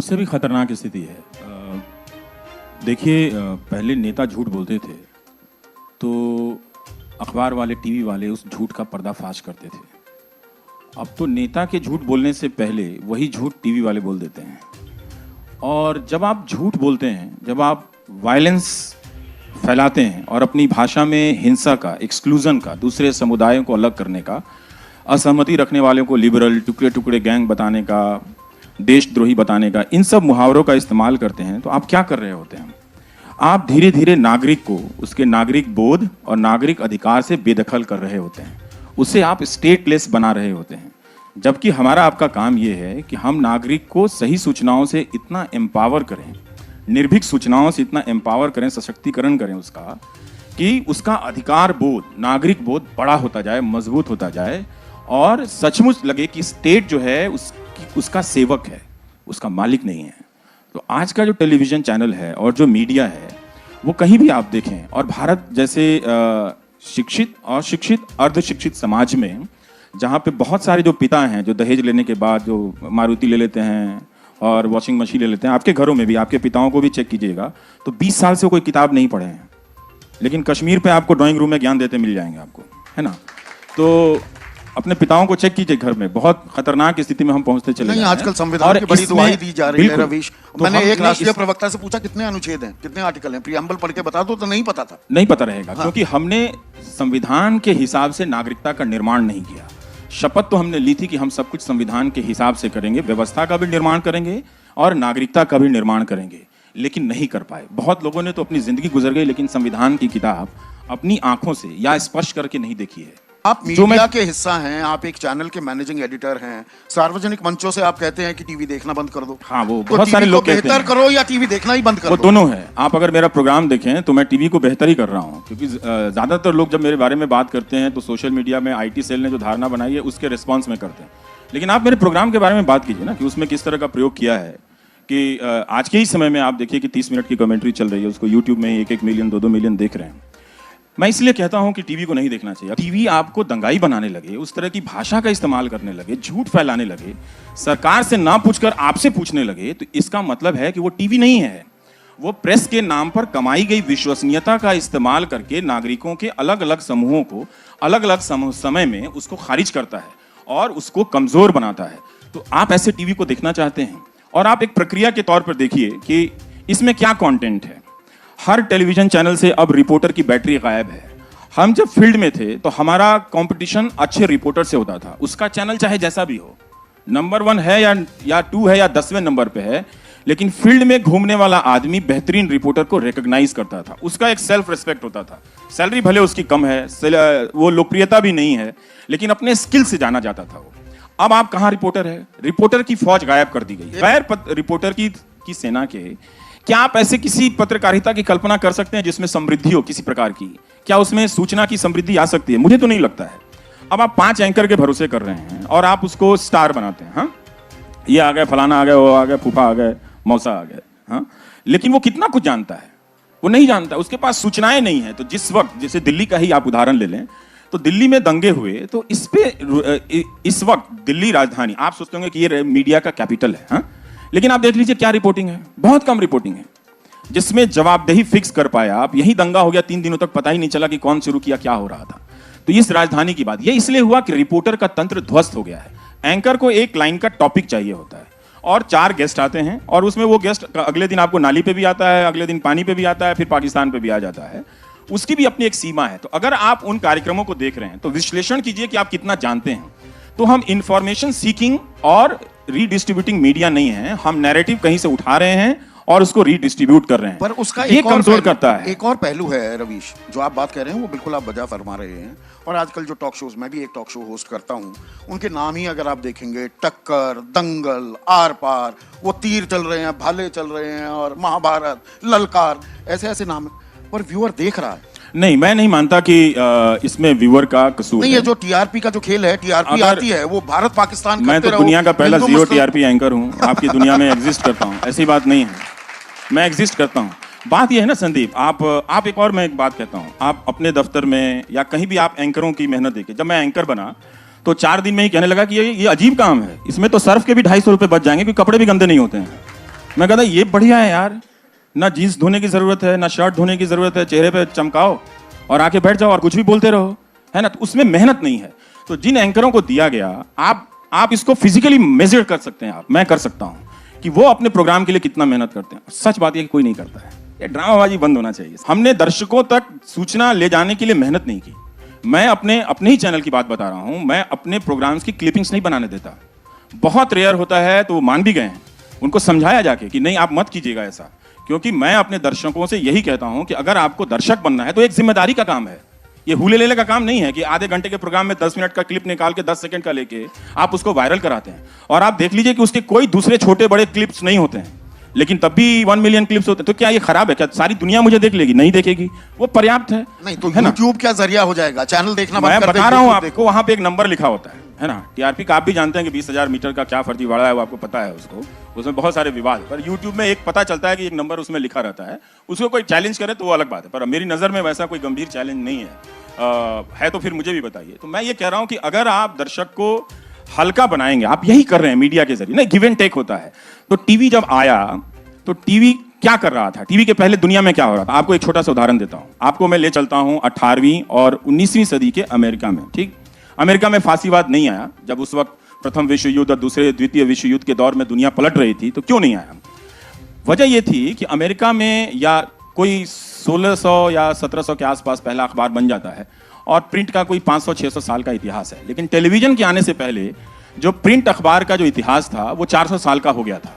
उससे भी खतरनाक स्थिति है। देखिए, पहले नेता झूठ बोलते थे तो अखबार वाले, टीवी वाले उस झूठ का पर्दाफाश करते थे। अब तो नेता के झूठ बोलने से पहले वही झूठ टीवी वाले बोल देते हैं। और जब आप झूठ बोलते हैं, जब आप वायलेंस फैलाते हैं और अपनी भाषा में हिंसा का, एक्सक्लूजन का, दूसरे समुदायों को अलग करने का, असहमति रखने वालों को लिबरल, टुकड़े टुकड़े गैंग बताने का, देशद्रोही बताने का, इन सब मुहावरों का इस्तेमाल करते हैं, तो आप क्या कर रहे होते हैं? आप धीरे धीरे नागरिक को उसके नागरिक बोध और नागरिक अधिकार से बेदखल कर रहे होते हैं। उसे आप स्टेटलेस बना रहे होते हैं। जबकि हमारा आपका काम यह है कि हम नागरिक को सही सूचनाओं से इतना एम्पावर करें, निर्भीक सूचनाओं से इतना एम्पावर करें, सशक्तिकरण करें उसका, कि उसका अधिकार बोध, नागरिक बोध बड़ा होता जाए, मजबूत होता जाए और सचमुच लगे कि स्टेट जो है उसका सेवक है, उसका मालिक नहीं है। तो आज का जो टेलीविज़न चैनल है और जो मीडिया है, वो कहीं भी आप देखें, और भारत जैसे शिक्षित और शिक्षित अर्धशिक्षित समाज में, जहाँ पे बहुत सारे जो पिता हैं जो दहेज लेने के बाद जो मारुति ले लेते हैं और वॉशिंग मशीन ले लेते हैं, आपके घरों में भी, आपके पिताओं को भी चेक कीजिएगा तो 20 साल से कोई किताब नहीं पढ़े हैं, लेकिन कश्मीर पे आपको ड्राइंग रूम में ज्ञान देते मिल जाएंगे आपको, है ना? तो अपने पिताओं को चेक कीजिए घर में, बहुत खतरनाक स्थिति में हम पहुंचते चले नहीं, आजकल संविधान की बड़ी दुहाई दी जा रही है रवीश। तो मैंने एक राष्ट्रीय प्रवक्ता से पूछा कितने अनुच्छेद हैं, कितने आर्टिकल हैं, प्रियम्बल पढ़ के बता दो, तो नहीं पता था। नहीं पता रहेगा, हाँ। क्योंकि हमने संविधान के हिसाब से नागरिकता का निर्माण नहीं किया। शपथ तो हमने ली थी कि हम सब कुछ संविधान के हिसाब से करेंगे, व्यवस्था का भी निर्माण करेंगे और नागरिकता का भी निर्माण करेंगे, लेकिन नहीं कर पाए। बहुत लोगों ने तो अपनी जिंदगी गुजर गई, लेकिन संविधान की किताब अपनी आंखों से या स्पर्श करके नहीं देखी है। आप मीडिया के हिस्सा हैं, आप एक चैनल के मैनेजिंग एडिटर हैं, सार्वजनिक मंचों से आप कहते हैं कि टीवी देखना बंद कर दो। हाँ, वो बहुत सारे लोग कहते हैं बेहतर करो या टीवी देखना ही बंद करो। वो दोनों है। आप अगर मेरा प्रोग्राम देखें तो मैं टीवी को बेहतर ही कर रहा हूँ, क्योंकि ज्यादातर लोग जब मेरे बारे में बात करते हैं तो सोशल मीडिया में IT सेल ने जो धारणा बनाई है उसके रिस्पॉन्स में करते हैं। लेकिन आप मेरे प्रोग्राम के बारे में बात कीजिए ना, कि उसमें किस तरह का प्रयोग किया है। कि आज के ही समय में आप देखिए कि 30 मिनट की कमेंट्री चल रही है, उसको यूट्यूब में 1-1 मिलियन 2-2 मिलियन देख रहे हैं। मैं इसलिए कहता हूं कि टीवी को नहीं देखना चाहिए। टीवी आपको दंगाई बनाने लगे, उस तरह की भाषा का इस्तेमाल करने लगे, झूठ फैलाने लगे, सरकार से ना पूछकर आपसे पूछने लगे, तो इसका मतलब है कि वो टीवी नहीं है। वो प्रेस के नाम पर कमाई गई विश्वसनीयता का इस्तेमाल करके नागरिकों के अलग अलग समूहों को अलग अलग समय में उसको खारिज करता है और उसको कमजोर बनाता है। तो आप ऐसे टीवी को देखना चाहते हैं, और आप एक प्रक्रिया के तौर पर देखिए कि इसमें क्या कंटेंट है। हर टेलीविजन चैनल से अब रिपोर्टर की बैटरी गायब है। हम जब फील्ड में थे तो हमारा कंपटीशन अच्छे रिपोर्टर से होता था, उसका चैनल चाहे जैसा भी हो, नंबर 1 है या 2 है या 10वें नंबर पे है, लेकिन फील्ड में घूमने वाला आदमी बेहतरीन रिपोर्टर को रिकॉग्नाइज करता था। उसका एक सेल्फ रिस्पेक्ट होता था। सैलरी भले उसकी कम है, वो लोकप्रियता भी नहीं है, लेकिन अपने स्किल से जाना जाता था वो। अब आप कहाँ रिपोर्टर है? रिपोर्टर की फौज गायब कर दी गई। गैर रिपोर्टर की सेना के, क्या आप ऐसे किसी पत्रकारिता की कल्पना कर सकते हैं जिसमें समृद्धि हो किसी प्रकार की? क्या उसमें सूचना की समृद्धि आ सकती है? मुझे तो नहीं लगता है। अब आप 5 एंकर के भरोसे कर रहे हैं और आप उसको स्टार बनाते हैं। हाँ, ये आ गए, फलाना आ गए, वो आ गए, फूफा आ गए, मौसा आ गए। हाँ, लेकिन वो कितना कुछ जानता है? वो नहीं जानता, उसके पास सूचनाएं नहीं है। तो जिस वक्त, जैसे दिल्ली का ही आप उदाहरण ले लें, तो दिल्ली में दंगे हुए, तो इस वक्त दिल्ली राजधानी, आप सोचते होंगे कि ये मीडिया का कैपिटल है। हाँ, लेकिन आप देख लीजिए क्या रिपोर्टिंग है, बहुत कम रिपोर्टिंग है जिसमें जवाबदेही फिक्स कर पाया आप। यही दंगा हो गया, 3 दिनों तक पता ही नहीं चला कि कौन शुरू किया, क्या हो रहा था। तो इस राजधानी की बात, ये इसलिए हुआ कि रिपोर्टर का तंत्र ध्वस्त हो गया है। एंकर को एक लाइन का टॉपिक चाहिए होता है और 4 गेस्ट आते हैं, और उसमें वो गेस्ट अगले दिन आपको नाली पे भी आता है, अगले दिन पानी पे भी आता है, फिर पाकिस्तान पे भी आ जाता है। उसकी भी अपनी एक सीमा है। तो अगर आप उन कार्यक्रमों को देख रहे हैं तो विश्लेषण कीजिए कि आप कितना जानते हैं। तो हम इंफॉर्मेशन सीकिंग और रीडिस्ट्रीब्यूटिंग मीडिया नहीं है, हम नैरेटिव कहीं से उठा रहे हैं और उसको रीडिस्ट्रीब्यूट कर रहे हैं। पर उसका ये कमजोर करता है। एक और पहलू है रवीश, जो आप बात कर रहे हैं वो बिल्कुल आप वजह फरमा रहे हैं। और आजकल जो टॉक शोज, मैं भी एक टॉक शो होस्ट करता हूं, उनके नाम ही अगर आप देखेंगे, टक्कर, दंगल, आर पार, वो तीर चल रहे हैं, भाले चल रहे हैं, और महाभारत, ललकार, ऐसे ऐसे नाम है। पर व्यूअर देख रहा है। नहीं, मैं नहीं मानता कि इसमें व्यूअर का कसूर नहीं है। जो टीआरपी का जो खेल है, टीआरपी आती है, वो भारत पाकिस्तान मैं तो दुनिया का पहला 0 TRP एंकर हूं, आपकी दुनिया में एग्जिस्ट करता हूं, ऐसी बात नहीं है, मैं एग्जिस्ट करता हूं। बात यह है ना संदीप, आप एक और, मैं एक बात कहता हूं, आप अपने दफ्तर में या कहीं भी आप एंकरों की मेहनत देखें। जब मैं एंकर बना तो 4 दिन में ही कहने लगा कि ये अजीब काम है, इसमें तो सर्फ के भी 250 रुपए बच जाएंगे, क्योंकि कपड़े भी गंदे नहीं होते हैं। मैं कहता ये बढ़िया है यार, ना जीन्स धोने की जरूरत है, ना शर्ट धोने की जरूरत है, चेहरे पे चमकाओ और आके बैठ जाओ और कुछ भी बोलते रहो, है ना। तो उसमें मेहनत नहीं है। तो जिन एंकरों को दिया गया, आप इसको फिजिकली मेजर कर सकते हैं, मैं कर सकता हूं कि वो अपने प्रोग्राम के लिए कितना मेहनत करते हैं। सच बात है कि कोई नहीं करता है। ये ड्रामाबाजी बंद होना चाहिए। हमने दर्शकों तक सूचना ले जाने के लिए मेहनत नहीं की। मैं अपने ही चैनल की बात बता रहा हूं, मैं अपने प्रोग्राम्स की क्लिपिंग्स नहीं बनाने देता। बहुत रेयर होता है तो वो मान भी गए हैं, उनको समझाया जाके कि नहीं आप मत कीजिएगा ऐसा, क्योंकि मैं अपने दर्शकों से यही कहता हूं कि अगर आपको दर्शक बनना है तो एक जिम्मेदारी का काम है। ये हुले लेले का काम नहीं है कि आधे घंटे के प्रोग्राम में 10 मिनट का क्लिप निकाल के 10 सेकंड का लेके आप उसको वायरल कराते हैं। और आप देख लीजिए कि उसके कोई दूसरे छोटे बड़े क्लिप्स नहीं होते हैं, लेकिन तब भी 1 मिलियन क्लिप्स होते हैं। तो क्या ये खराब है? क्या सारी दुनिया मुझे देख लेगी? नहीं देखेगी, वो पर्याप्त है। नहीं तो YouTube क्या जरिया हो जाएगा? चैनल देखना बंद कर मैं बता रहा हूं आपको, वहां पे एक नंबर लिखा होता है ना। टीआरपी का आप भी जानते हैं कि 20,000 मीटर का क्या फर्जीवाड़ा है, वो आपको पता है। उसमें बहुत सारे विवाद, पर YouTube में एक पता चलता है कि एक नंबर उसमें लिखा रहता है। उसको कोई चैलेंज करे तो वो अलग बात है, पर मेरी नजर में वैसा कोई गंभीर चैलेंज नहीं है। तो फिर मुझे भी बताइए। तो मैं ये कह रहा हूं कि अगर आप दर्शक को हल्का बनाएंगे, आप यही कर रहे हैं मीडिया के जरिए, नहीं गिव एंड टेक होता है। तो टीवी जब आया तो टीवी क्या कर रहा था? टीवी के पहले दुनिया में क्या हो रहा था? आपको एक छोटा सा उदाहरण देता हूं। आपको मैं ले चलता हूं 18वीं और 19वीं सदी के अमेरिका में। ठीक, अमेरिका में फांसीवाद नहीं आया जब उस वक्त प्रथम विश्व युद्ध और द्वितीय विश्व युद्ध के दौर में दुनिया पलट रही थी। तो क्यों नहीं आया? वजह यह थी कि अमेरिका में या कोई 1600 या 1700 के आसपास पहला अखबार बन जाता है और प्रिंट का कोई 500-600 साल का इतिहास है। लेकिन टेलीविजन के आने से पहले जो प्रिंट अखबार का जो इतिहास था वो 400 साल का हो गया था।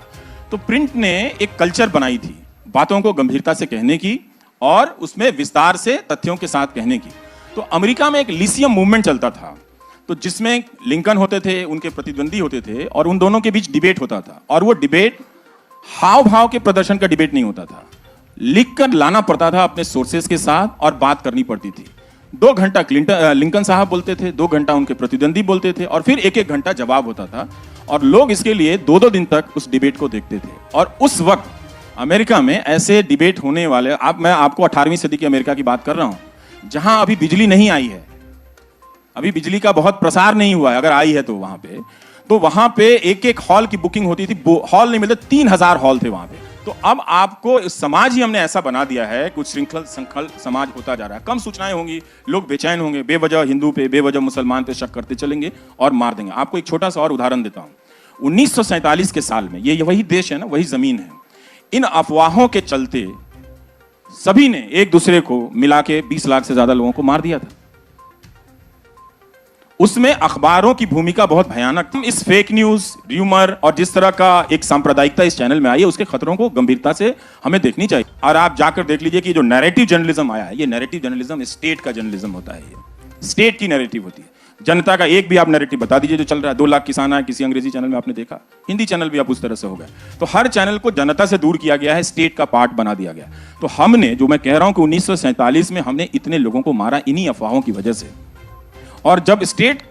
तो प्रिंट ने एक कल्चर बनाई थी बातों को गंभीरता से कहने की और उसमें विस्तार से तथ्यों के साथ कहने की। तो अमेरिका में एक लिसियम मूवमेंट चलता था, तो जिसमें लिंकन होते थे, उनके प्रतिद्वंदी होते थे और उन दोनों के बीच डिबेट होता था। और वो डिबेट हाव भाव के प्रदर्शन का डिबेट नहीं होता था, लिख कर लाना पड़ता था अपने सोर्सेस के साथ और बात करनी पड़ती थी। 2 घंटा लिंकन साहब बोलते थे, 2 घंटा उनके प्रतिद्वंदी बोलते थे और फिर 1-1 घंटा जवाब होता था। और लोग इसके लिए 2-2 दिन तक उस डिबेट को देखते थे। और उस वक्त अमेरिका में ऐसे डिबेट होने वाले, मैं आपको 18वीं सदी की अमेरिका की बात कर रहा हूं, जहां अभी बिजली नहीं आई है, अभी बिजली का बहुत प्रसार नहीं हुआ है, अगर आई है तो वहां पे एक हॉल की बुकिंग होती थी। हॉल नहीं मिलते, 3000 हॉल थे वहां पे। तो अब आपको समाज ही हमने ऐसा बना दिया है, कुछ श्रृंखल समाज होता जा रहा है। कम सूचनाएं होंगी, लोग बेचैन होंगे, बेवजह हिंदू पे, बेवजह मुसलमान पे शक करते चलेंगे और मार देंगे। आपको एक छोटा सा और उदाहरण देता हूं। 1947 के साल में, ये वही देश है ना, वही जमीन है, इन अफवाहों के चलते सभी ने एक दूसरे को मिला के 20 लाख से ज्यादा लोगों को मार दिया था। उसमें अखबारों की भूमिका बहुत भयानक। इस फेक न्यूज, र्यूमर और जिस तरह का एक सांप्रदायिकता इस चैनल में आई है, उसके खतरों को गंभीरता से हमें देखनी चाहिए। और आप जाकर देख लीजिए कि जो नैरेटिव जर्नलिज्म आया है, ये नैरेटिव जर्नलिज्म स्टेट का जर्नलिज्म होता है। ये स्टेट की नैरेटिव होती है। जनता का एक भी आप नैरेटिव बता दीजिए जो चल रहा है। 2 लाख किसान आए, किसी अंग्रेजी चैनल में आपने देखा? हिंदी चैनल भी अब उस तरह से हो गए। तो हर चैनल को जनता से दूर किया गया है, स्टेट का पार्ट बना दिया गया। तो हमने, जो मैं कह रहा हूं कि 1947 में हमने इतने लोगों को मारा इन्हीं अफवाहों की वजह से। और जब स्टेट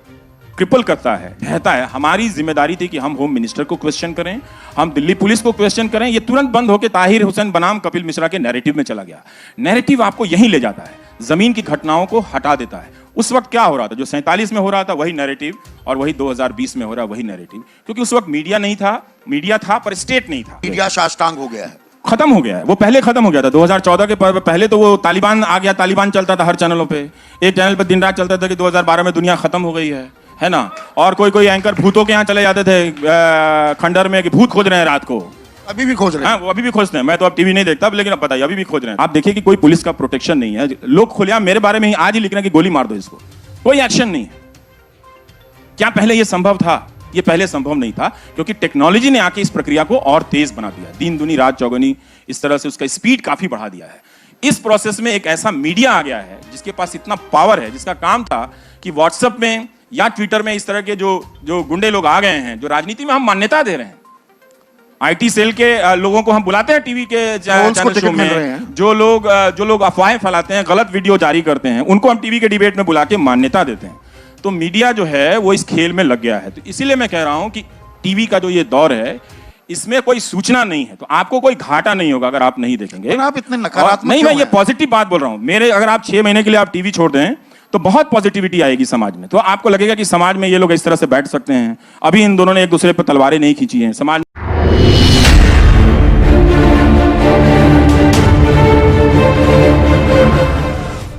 ट्रिपल करता है, कहता है, हमारी जिम्मेदारी थी कि हम होम मिनिस्टर को क्वेश्चन करें, हम दिल्ली पुलिस को क्वेश्चन करें। ये तुरंत बंद होकर ताहिर हुसैन बनाम कपिल मिश्रा के नैरेटिव में चला गया। नैरेटिव आपको यहीं ले जाता है, जमीन की घटनाओं को हटा देता है। उस वक्त क्या हो रहा था? जो 47 में हो रहा था वही नैरेटिव, और वही 2020 में हो रहा है वही नैरेटिव। क्योंकि उस वक्त मीडिया नहीं था, मीडिया था पर स्टेट नहीं था। मीडिया साष्टांग हो गया है, खत्म हो गया है। वो पहले खत्म हो गया था 2014 के पहले। तो वो तालिबान आ गया, तालिबान चलता था हर चैनलों पे। एक चैनल पे दिन रात चलता था कि 2012 में दुनिया खत्म हो गई है ना। और कोई एंकर भूतों के यहाँ चले जाते थे खंडर में कि भूत खोज रहे हैं रात को। अभी भी खोज रहे हैं। हाँ, वो अभी भी खोजते हैं। मैं तो अब टीवी नहीं देखता, लेकिन अब बताइए, अभी भी खोज रहे हैं। आप देखिए कि कोई पुलिस का प्रोटेक्शन नहीं है। लोग खुलेआम मेरे बारे में ही आज ही लिख रहे हैं कि गोली मार दो इसको, कोई एक्शन नहीं है। क्या पहले ये संभव था? ये पहले संभव नहीं था, क्योंकि टेक्नोलॉजी ने आके इस प्रक्रिया को और तेज बना दिया। दिन दुनी रात चौगुनी, इस तरह से उसका स्पीड काफी बढ़ा दिया है। इस प्रोसेस में एक ऐसा मीडिया आ गया है जिसके पास इतना पावर है, जिसका काम था कि व्हाट्सएप में या ट्विटर में इस तरह के जो गुंडे लोग आ गए हैं, जो राजनीति में हम मान्यता दे रहे हैं। आईटी सेल के लोगों को हम बुलाते हैं टीवी के चैनल शो में, जो लोग अफवाहें फैलाते हैं, गलत वीडियो जारी करते हैं, उनको हम टीवी के डिबेट में बुला के मान्यता देते हैं। तो मीडिया जो है वो इस खेल में लग गया है। तो इसीलिए मैं कह रहा हूं कि टीवी का जो ये दौर है, इसमें कोई सूचना नहीं है, तो आपको कोई घाटा नहीं होगा अगर आप नहीं देखेंगे। आप इतने नकारात्मक नहीं, मैं ये पॉजिटिव बात बोल रहा हूं। मेरे अगर आप 6 महीने के लिए आप टीवी छोड़ दें तो बहुत पॉजिटिविटी आएगी समाज में। तो आपको लगेगा कि समाज में ये लोग इस तरह से बैठ सकते हैं। अभी इन दोनों ने एक दूसरे पर तलवारें नहीं खींची हैं समाज